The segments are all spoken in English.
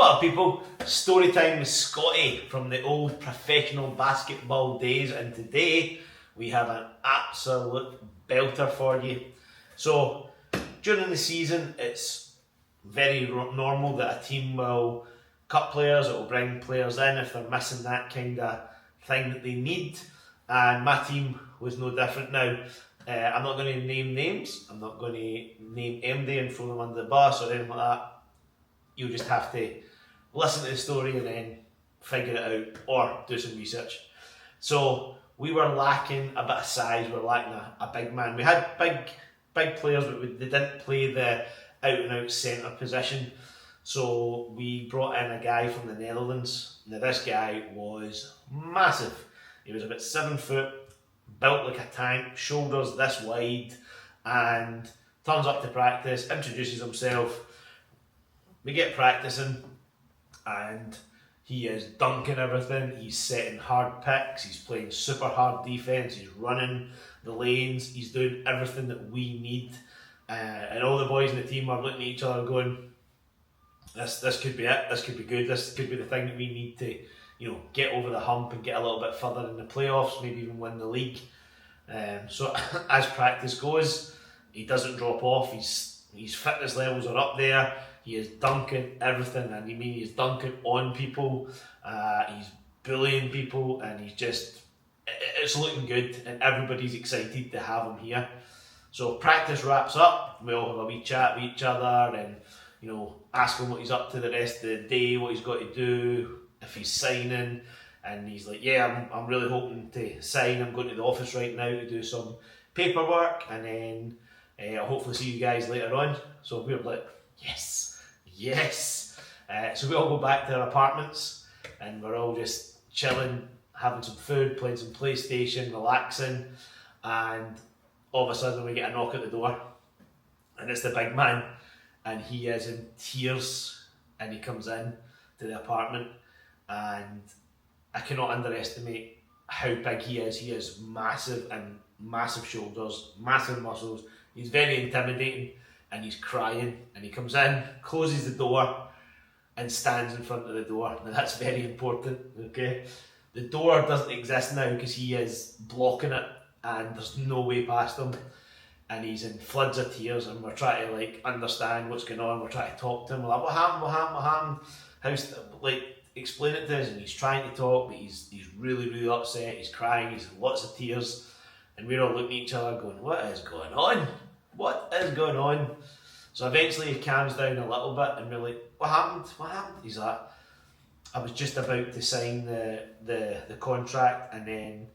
What up, people? Story time with Scotty from the old professional basketball days, and today we have an absolute belter for you. So, during the season, it's very normal that a team will cut players, it will bring players in if they're missing that kind of thing that they need, and my team was no different now. I'm not going to name names, I'm not going to name MD and throw them under the bus or anything like that. You'll just have to listen to the story and then figure it out or do some research. So we were lacking a bit of size, we were lacking a big man. We had big players, but they didn't play the out and out centre position. So we brought in a guy from the Netherlands. Now this guy was massive. He was about 7 foot, built like a tank, shoulders this wide, and turns up to practice, introduces himself. We get practicing and he is dunking everything, he's setting hard picks, he's playing super hard defence, he's running the lanes, he's doing everything that we need. And all the boys in the team are looking at each other going, this could be it, this could be good, this could be the thing that we need to, get over the hump and get a little bit further in the playoffs, maybe even win the league. So as practice goes, he doesn't drop off, his fitness levels are up there. He is dunking everything, and he's dunking on people, he's bullying people, and it's looking good, and everybody's excited to have him here. So practice wraps up, we all have a wee chat with each other, and ask him what he's up to the rest of the day, what he's got to do, if he's signing, and he's like, yeah, I'm really hoping to sign, I'm going to the office right now to do some paperwork, and then I'll hopefully see you guys later on. So we're like, yes. So we all go back to our apartments and we're all just chilling, having some food, playing some PlayStation, relaxing, and all of a sudden we get a knock at the door and it's the big man, and he is in tears, and he comes in to the apartment, and I cannot underestimate how big he is. He is massive, and massive shoulders, massive muscles. He's very intimidating, and he's crying, and he comes in, closes the door, and stands in front of the door. Now that's very important, okay? The door doesn't exist now because he is blocking it, and there's no way past him, and he's in floods of tears, and we're trying to understand what's going on, we're trying to talk to him, we're like, what happened? How's, explain it to us, and he's trying to talk, but he's really, really upset, he's crying, he's lots of tears, and we're all looking at each other going, what is going on? What is going on? So eventually he calms down a little bit, and we're like, what happened? He's like, I was just about to sign the contract, and then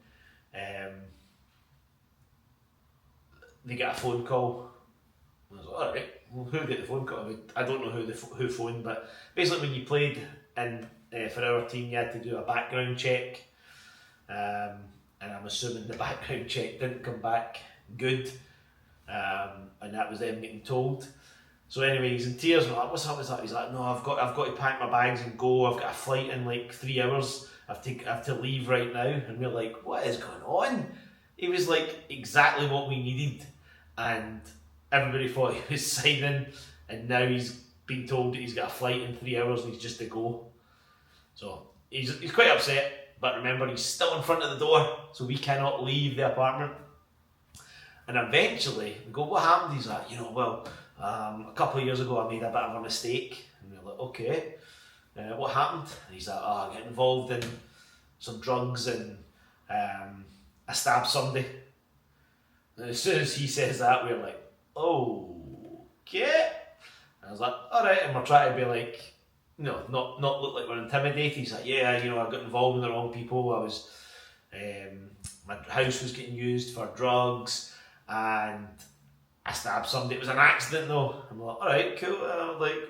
they get a phone call. I was like, alright, well, who get the phone call? I don't know who phoned, but basically when you played for our team, you had to do a background check, and I'm assuming the background check didn't come back good. And that was them getting told. So anyway, he's in tears, and I'm like, what's up with that? He's like, no, I've got to pack my bags and go, I've got a flight in 3 hours, I have to leave right now. And we're like, what is going on? He was like exactly what we needed, and everybody thought he was signing, and now he's been told that he's got a flight in 3 hours and he's just to go. So he's quite upset, but remember, he's still in front of the door, so we cannot leave the apartment. And eventually, we go, what happened? He's like, a couple of years ago I made a bit of a mistake. And we're like, okay, what happened? And he's like, I got involved in some drugs, and I stabbed somebody. And as soon as he says that, we're like, okay. And I was like, alright, and we're trying to be like, not look like we're intimidated. He's like, yeah, I got involved with the wrong people. I was, my house was getting used for drugs, and I stabbed somebody. It was an accident though. I'm like, alright, cool.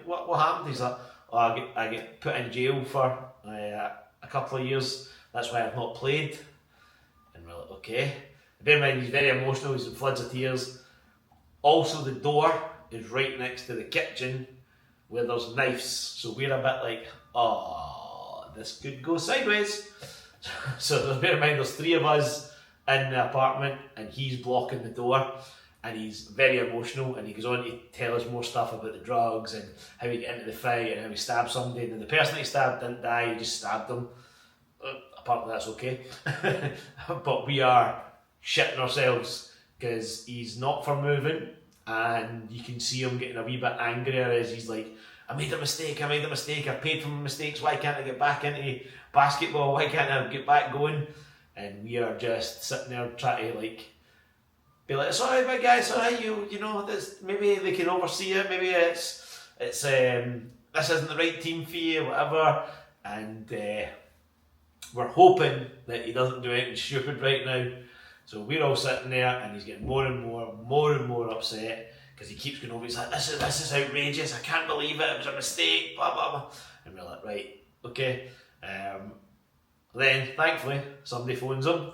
What happened? He's like, I get put in jail for a couple of years. That's why I've not played. And we're like, okay. Bear in mind, he's very emotional, he's in floods of tears. Also, the door is right next to the kitchen where there's knives. So we're a bit like, this could go sideways. So bear in mind, there's 3 of us in the apartment, and he's blocking the door. and he's very emotional, and he goes on to tell us more stuff about the drugs and how he got into the fight and how he stabbed somebody, and the person that he stabbed didn't die, he just stabbed them. Apparently that's okay. But we are shitting ourselves because he's not for moving, and you can see him getting a wee bit angrier as he's like, I made a mistake, I paid for my mistakes, why can't I get back into basketball, why can't I get back going? And we are just sitting there trying to like, be like, sorry big guy, sorry, you know, this, maybe they can oversee it, maybe it's this isn't the right team for you, whatever, and we're hoping that he doesn't do anything stupid right now. So we're all sitting there, and he's getting more and more upset, because he keeps going over, he's like, this is outrageous, I can't believe it was a mistake, blah blah blah. And we're like, right, okay. Then thankfully somebody phones him,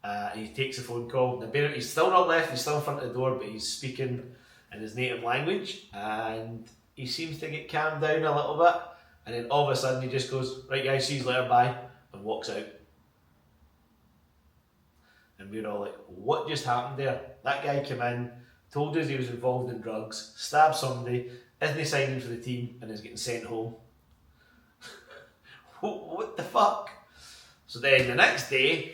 and he takes a phone call. Now he's still not left, he's still in front of the door, but he's speaking in his native language, and he seems to get calmed down a little bit, and then all of a sudden he just goes, right guys, see you later, bye, and walks out. And we're all like, what just happened there? That guy came in, told us he was involved in drugs, stabbed somebody, isn't signing for the team, and is getting sent home. What the fuck? So then the next day,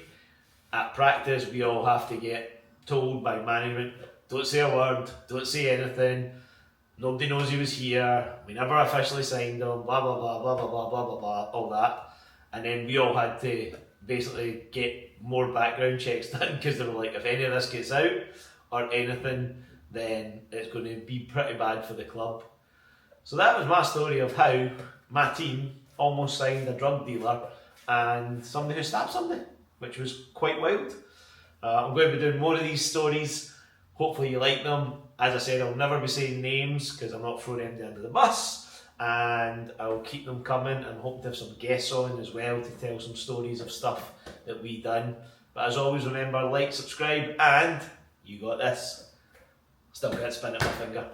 at practice, we all have to get told by management, don't say a word, don't say anything, nobody knows he was here, we never officially signed him, blah blah blah blah blah blah blah blah blah, all that. And then we all had to basically get more background checks done, because they were like, if any of this gets out or anything, then it's going to be pretty bad for the club. So that was my story of how my team almost signed a drug dealer and somebody who stabbed somebody, which was quite wild. I'm going to be doing more of these stories. Hopefully you like them. As I said, I'll never be saying names because I'm not throwing anybody under the bus, and I'll keep them coming, and hope to have some guests on as well to tell some stories of stuff that we done. But as always, remember, like, subscribe, and you got this. Still can't spin at my finger.